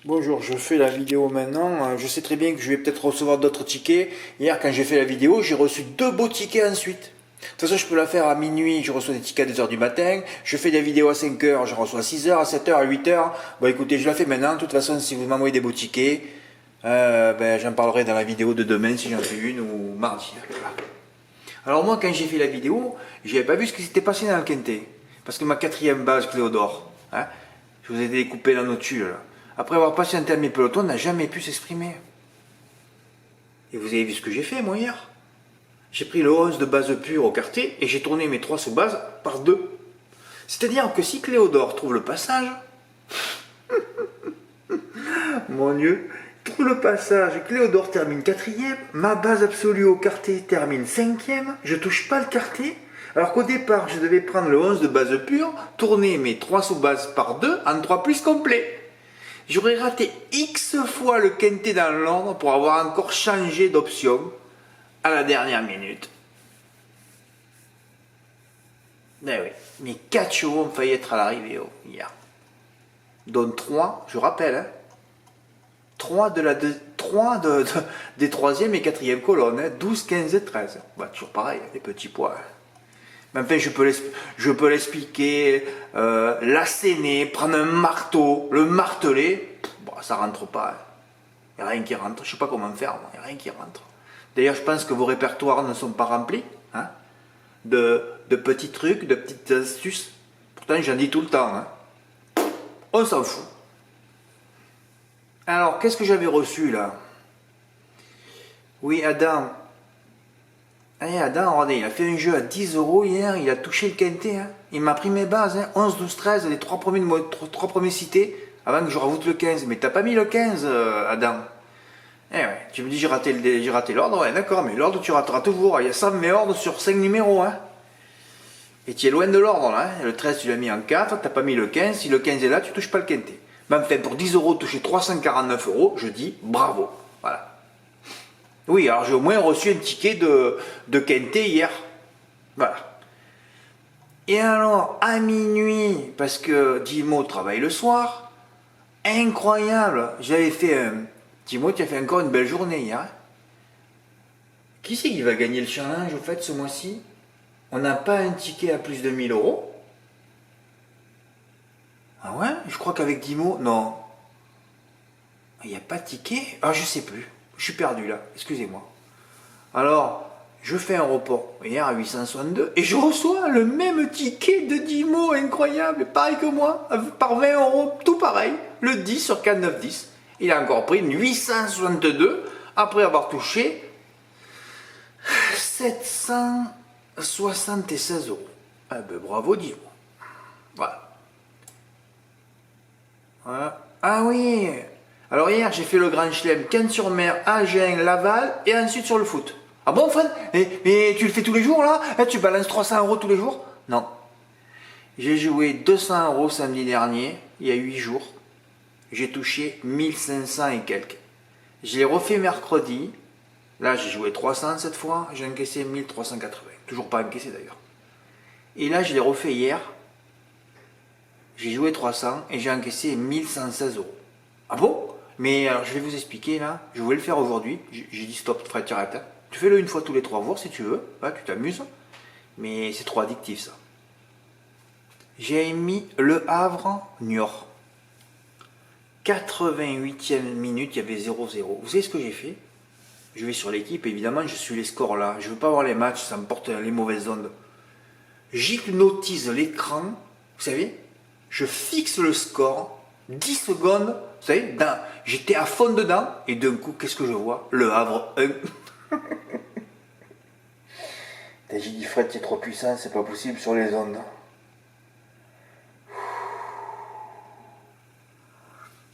Bonjour, je fais la vidéo maintenant. Je sais très bien que je vais peut-être recevoir d'autres tickets. Hier, quand j'ai fait la vidéo, j'ai reçu 2 beaux tickets ensuite. De toute façon, je peux la faire à minuit, je reçois des tickets à 2h du matin. Je fais des vidéos à 5h, je reçois à 6h, à 7h, à 8h. Bon, écoutez, je la fais maintenant. De toute façon, si vous m'envoyez des beaux tickets, j'en parlerai dans la vidéo de demain si j'en fais une ou mardi. Voilà. Alors moi, quand j'ai fait la vidéo, j'avais pas vu ce qui s'était passé dans le quintet. Parce que ma 4e base, Cléodore, hein, je vous ai découpé la notule, là. Après avoir patienté à mes pelotons, n'a jamais pu s'exprimer. Et vous avez vu ce que j'ai fait, moi, hier? J'ai pris le 11 de base pure au quartier et j'ai tourné mes 3 sous-bases par 2. C'est-à-dire que si Cléodore trouve le passage, mon Dieu, trouve le passage, Cléodore termine 4e, ma base absolue au quartier termine 5e, je touche pas le quartier, alors qu'au départ, je devais prendre le 11 de base pure, tourner mes 3 sous-bases par 2 en 3 plus complets. J'aurais raté X fois le quintet dans l'ordre pour avoir encore changé d'option à la dernière minute. Eh oui, mes 4 chevaux ont failli être à l'arrivée hier. Dont 3, je rappelle, hein, 3 des 3e et 4e colonnes, hein, 12, 15 et 13. Bah, toujours pareil, les petits pois. Hein. Mais enfin, je peux l'expliquer, l'asséner, prendre un marteau, le marteler, bon, ça rentre pas. Il n'y a rien qui rentre, je sais pas comment faire, il n'y a rien qui rentre. D'ailleurs, je pense que vos répertoires ne sont pas remplis, hein, de petits trucs, de petites astuces. Pourtant, j'en dis tout le temps. Hein. On s'en fout. Alors, qu'est-ce que j'avais reçu là? Oui, Adam. Allez, Adam, regardez, il a fait un jeu à 10 € hier, il a touché le quintet. Hein. Il m'a pris mes bases, hein, 11, 12, 13, les 3 premiers cités, avant que je rajoute le 15. Mais t'as pas mis le 15, Adam. Eh ouais, tu me dis j'ai raté l'ordre, ouais, d'accord, mais l'ordre tu rateras toujours. Il y a 100 mes ordres sur 5 numéros. Hein. Et tu es loin de l'ordre là. Hein. Le 13 tu l'as mis en 4, t'as pas mis le 15. Si le 15 est là, tu touches pas le quintet. Mais enfin, pour 10 € toucher 349 €, je dis bravo. Voilà. Oui, alors j'ai au moins reçu un ticket de quintet hier. Voilà. Et alors, à minuit, parce que Dimo travaille le soir, incroyable, j'avais fait un... Dimo, tu as fait encore une belle journée hier. Qui c'est qui va gagner le challenge au fait ce mois-ci? On n'a pas un ticket à plus de 1000 €. Ah ouais? Je crois qu'avec Dimo, non. Il n'y a pas de ticket? Ah, je sais plus. Je suis perdu là, excusez-moi. Alors, je fais un report hier à 862 et je reçois le même ticket de Dimo, incroyable, pareil que moi, par 20 €, tout pareil, le 10 sur 4, 9, 10. Il a encore pris 862 après avoir touché 776 €. Ah ben bravo Dimo. Voilà. Voilà. Ah oui. Alors hier j'ai fait le Grand Chelem, Cannes-sur-Mer, Agen, Laval et ensuite sur le foot. Ah bon Fred? Mais tu le fais tous les jours là? Tu balances 300 € tous les jours? Non. J'ai joué 200 € samedi dernier, il y a 8 jours. J'ai touché 1500 et quelques. Je l'ai refait mercredi. Là j'ai joué 300 cette fois, j'ai encaissé 1380. Toujours pas encaissé d'ailleurs. Et là je l'ai refait hier. J'ai joué 300 et j'ai encaissé 1116 €. Ah bon? Mais alors je vais vous expliquer là, je voulais le faire aujourd'hui, j'ai dit stop Fred, tu arrêtes. Hein. Tu fais-le une fois tous les 3 jours si tu veux, ouais, tu t'amuses, mais c'est trop addictif ça. J'ai mis Le Havre, Niort. 88e minute, il y avait 0-0. Vous savez ce que j'ai fait? Je vais sur l'équipe, évidemment je suis les scores là, je ne veux pas voir les matchs, ça me porte les mauvaises ondes. J'hypnotise l'écran, vous savez, je fixe le score, 10 secondes, vous savez, j'étais à fond dedans, et d'un coup, qu'est-ce que je vois? Le Havre 1. J'ai dit, Fred, t'es trop puissant, c'est pas possible sur les ondes.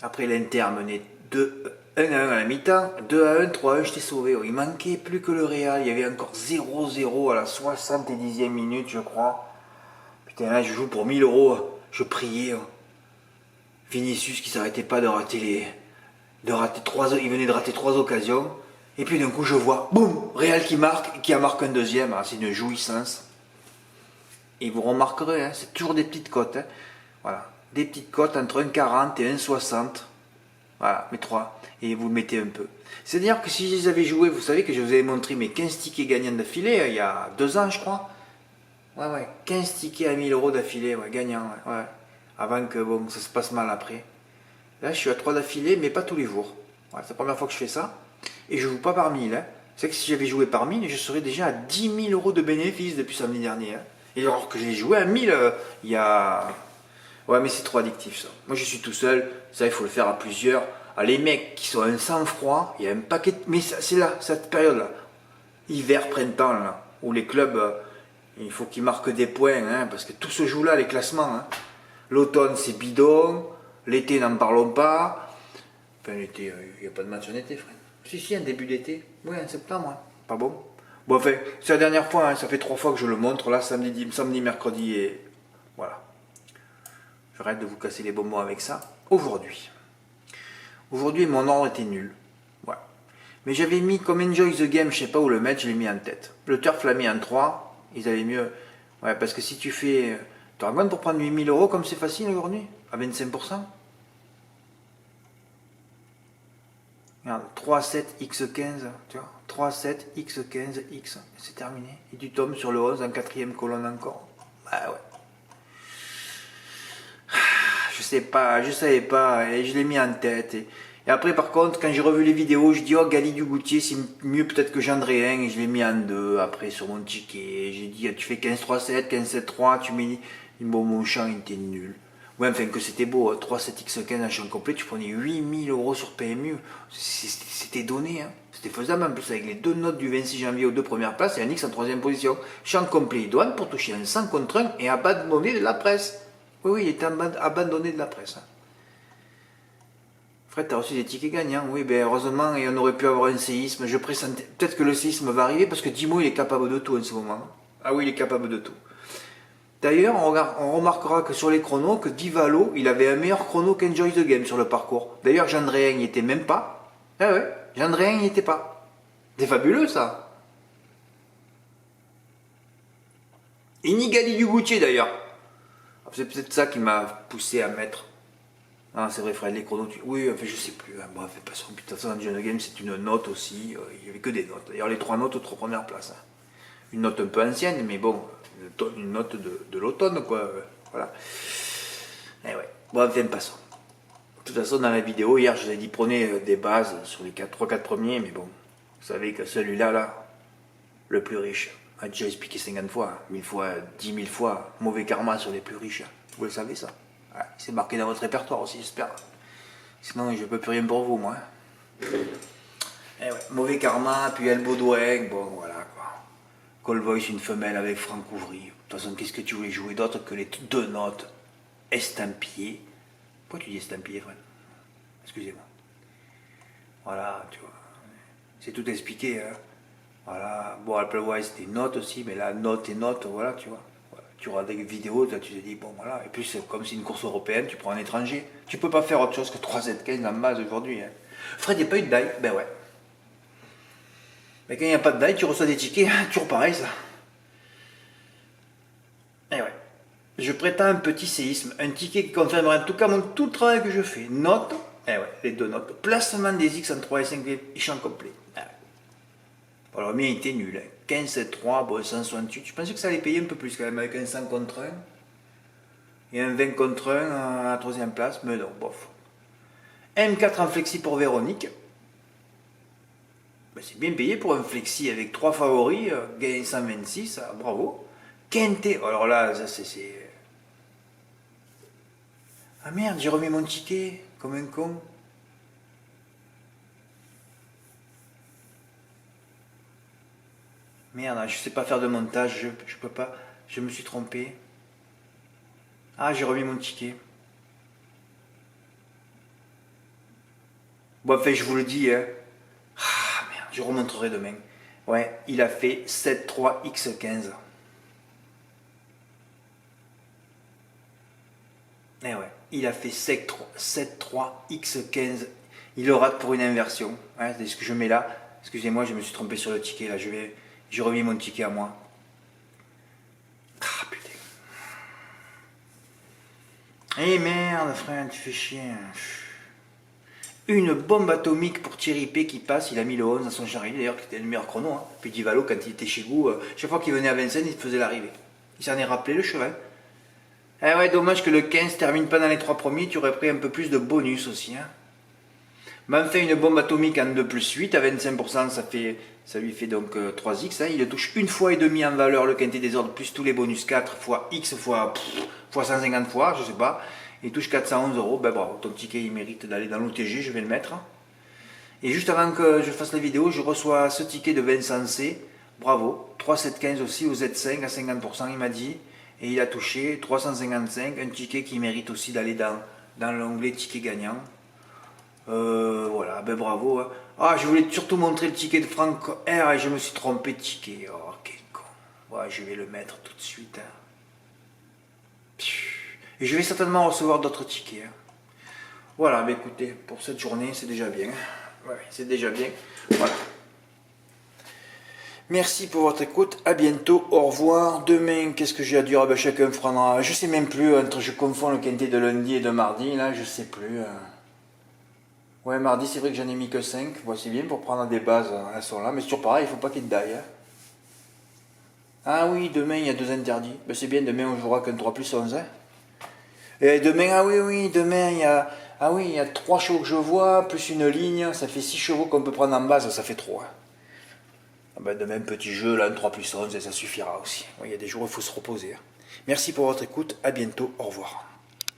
Après, l'Inter menait 1-1 à la mi-temps, 2-1, 3-1, je t'ai sauvé. Il manquait plus que le Real, il y avait encore 0-0 à la 70e minute, je crois. Putain, là, je joue pour 1000 €, je priais. Vinicius qui s'arrêtait pas de rater il venait de rater 3 occasions. Et puis d'un coup je vois, boum, Real qui a marqué un deuxième. Ah, c'est une jouissance. Et vous remarquerez, hein, c'est toujours des petites cotes. Hein. Voilà, des petites cotes entre 1,40 et 1,60. Voilà. Voilà, mes 3. Et vous mettez un peu. C'est-à-dire que si je les avais joués, vous savez que je vous avais montré mes 15 tickets gagnants d'affilée, il y a 2 ans, je crois. Ouais, 15 tickets à 1000 euros d'affilée, ouais, gagnants, ouais. Avant que, bon, ça se passe mal après. Là, je suis à 3 d'affilée, mais pas tous les jours. Ouais, c'est la première fois que je fais ça. Et je joue pas par 1000, hein. C'est que si j'avais joué par 1000, je serais déjà à 10 000 euros de bénéfices depuis samedi dernier, hein. Et alors que j'ai joué à 1000, il y a... Ouais, mais c'est trop addictif, ça. Moi, je suis tout seul. Ça, il faut le faire à plusieurs. Ah, les mecs qui sont un sang-froid, il y a un paquet de... Mais c'est là, cette période-là. Hiver, printemps, là. Où les clubs, il faut qu'ils marquent des points, hein, parce que tout se joue là, les classements, hein. L'automne, c'est bidon. L'été, n'en parlons pas. Enfin, l'été, il n'y a pas de match en été, frère. Si, un début d'été. Oui, en septembre, hein. Pas bon. Bon, enfin, c'est la dernière fois, hein. Ça fait 3 fois que je le montre. Là, samedi, mercredi et... Voilà. J'arrête de vous casser les bonbons avec ça. Aujourd'hui, mon ordre était nul. Ouais. Mais j'avais mis comme Enjoy the Game, je sais pas où le mettre, je l'ai mis en tête. Le turf l'a mis en 3. Ils avaient mieux. Ouais, parce que si tu fais. Tu racontes pour prendre 8000 euros comme c'est facile aujourd'hui? À 25%? Regarde, 3, 7, x15. Tu vois? 3, 7, x15, x. C'est terminé. Et tu tombes sur le 11 en quatrième colonne encore. Bah ouais. Je sais pas, je savais pas, et je l'ai mis en tête. Et après, par contre, quand j'ai revu les vidéos, je dis, oh, Gali du Goutier, c'est mieux peut-être que Gendré 1, et je l'ai mis en 2, après, sur mon ticket. J'ai dit, tu fais 15-3-7, 15-7-3, tu mets, bon, mon champ, il était nul. Ouais, enfin, que c'était beau, 3-7x15 en champ complet, tu prenais 8000 euros sur PMU. C'était donné, hein. C'était faisable, en plus, avec les 2 notes du 26 janvier aux 2 premières places, et un X en 3ème position. Champ complet et douane pour toucher un 100 contre 1 et abandonner de la presse. Oui, il était abandonné de la presse. Fred, t'as reçu des tickets gagnants. Oui, ben heureusement, et on aurait pu avoir un séisme. Je pressentais. Peut-être que le séisme va arriver parce que Dimo, il est capable de tout en ce moment. Ah oui, il est capable de tout. D'ailleurs, on remarquera que sur les chronos, que Divalo, il avait un meilleur chrono qu'Enjoy the Game sur le parcours. D'ailleurs, Gendréen n'y était même pas. Ah ouais, Gendréen n'y était pas. C'est fabuleux, ça. Et ni Gali du Goutier, d'ailleurs. C'est peut-être ça qui m'a poussé à mettre. Ah, c'est vrai, Fred, les chronos, oui, enfin, je sais plus. Hein. Bref, de toute façon, dans John Game, c'est une note aussi. Il n'y avait que des notes. D'ailleurs, les 3 notes aux 3 premières places. Hein. Une note un peu ancienne, mais bon, une note de l'automne, quoi. Voilà. Et ouais. Bon, enfin, passons. De toute façon, dans la vidéo, hier, je vous ai dit, prenez des bases sur les 3-4 premiers, mais bon, vous savez que celui-là, là, le plus riche, a déjà expliqué 50 fois, 1000 fois, 10 000 fois, mauvais karma sur les plus riches. Vous le savez, ça. Ouais, c'est marqué dans votre répertoire aussi, j'espère. Sinon, je ne peux plus rien pour vous, moi. Eh ouais, mauvais karma, puis El Baudouin, bon, voilà, quoi. Call Voice, une femelle avec Franck Ouvry. De toute façon, qu'est-ce que tu voulais jouer d'autre que les 2 notes estampillées? Pourquoi tu dis estampillé, Fred? Excusez-moi. Voilà, tu vois. C'est tout expliqué, hein. Voilà. Bon, Applewise, c'était note aussi, mais là, note et note, voilà, tu vois. Tu regardes des vidéos, tu te dis, bon voilà, et puis c'est comme si une course européenne, tu prends un étranger. Tu peux pas faire autre chose que 3Z15 en base aujourd'hui. Hein. Fred, il n'y a pas eu de die. Ben ouais. Mais quand il n'y a pas de die, tu reçois des tickets, toujours pareil ça. Et ouais. Je prétends un petit séisme, un ticket qui confirmerait en tout cas tout le travail que je fais. Note, et ouais, les 2 notes. Placement des X en 3 et 5 champ complet. Ah ouais. Alors, le mien était nul. Hein. 15, 7, 3, bon, 168. Je pensais que ça allait payer un peu plus quand même, avec un 100 contre 1. Et un 20 contre 1 à la 3ème place, mais non, bof. M4 en flexi pour Véronique. Ben, c'est bien payé pour un flexi avec 3 favoris, gagné 126, bravo. Quintet, alors là, ça c'est... Ah merde, j'ai remis mon ticket, comme un con. Merde, je sais pas faire de montage, je peux pas, je me suis trompé. Ah, j'ai remis mon ticket. Bon, enfin, je vous le dis, hein. Ah, merde, je remontrerai demain. Ouais, il a fait 7-3-X15. Eh ouais, il a fait 7-3-X15. Il le rate pour une inversion. Ouais, c'est ce que je mets là. Excusez-moi, je me suis trompé sur le ticket là. J'ai remis mon ticket à moi. Ah putain. Eh merde, frère, tu fais chier. Une bombe atomique pour Thierry P qui passe, il a mis le 11 à son chariot, d'ailleurs, qui était le meilleur chrono. Hein. Puis Divalo, quand il était chez vous, chaque fois qu'il venait à Vincennes, il faisait l'arrivée. Il s'en est rappelé, le cheval. Eh ouais, dommage que le 15 termine pas dans les 3 premiers, tu aurais pris un peu plus de bonus aussi. Hein. Mais enfin, une bombe atomique en 2 plus 8 à 25%, ça lui fait donc 3x. Hein. Il le touche une fois et demi en valeur, le quintet des ordres, plus tous les bonus 4 fois x fois 150 fois, je sais pas. Il touche 411 euros. Ben bravo, ton ticket il mérite d'aller dans l'OTG, je vais le mettre. Et juste avant que je fasse la vidéo, je reçois ce ticket de Vincent C. Bravo, 3,715 aussi au Z5 à 50%, il m'a dit. Et il a touché 355, un ticket qui mérite aussi d'aller dans l'onglet ticket gagnant. Voilà, ben bravo. Hein. Ah, je voulais surtout montrer le ticket de Franck R et je me suis trompé de ticket. Oh, quel con. Ouais, je vais le mettre tout de suite. Hein. Et je vais certainement recevoir d'autres tickets. Hein. Voilà, ben écoutez, pour cette journée, c'est déjà bien. Ouais, c'est déjà bien. Voilà. Merci pour votre écoute. À bientôt. Au revoir. Demain, qu'est-ce que j'ai à dire? Ben, chacun fera. Je sais même plus. Je confonds le quintet de lundi et de mardi. Là, je sais plus. Ouais, mardi, c'est vrai que j'en ai mis que 5. Bon, c'est bien pour prendre des bases. Elles sont là. Mais c'est toujours pareil. Il faut pas qu'ils daillent. Hein. Ah oui, demain, il y a 2 interdits. Ben, c'est bien. Demain, on jouera qu'un 3 plus 11. Hein. Et demain, ah oui, demain, il y a. Ah oui, il y a 3 chevaux que je vois, plus une ligne, ça fait 6 chevaux qu'on peut prendre en base, ça fait 3. Ah ben, de même petit jeu, là, un 3 plus 11, et ça suffira aussi. Il y a des jours où il faut se reposer. Merci pour votre écoute, à bientôt, au revoir.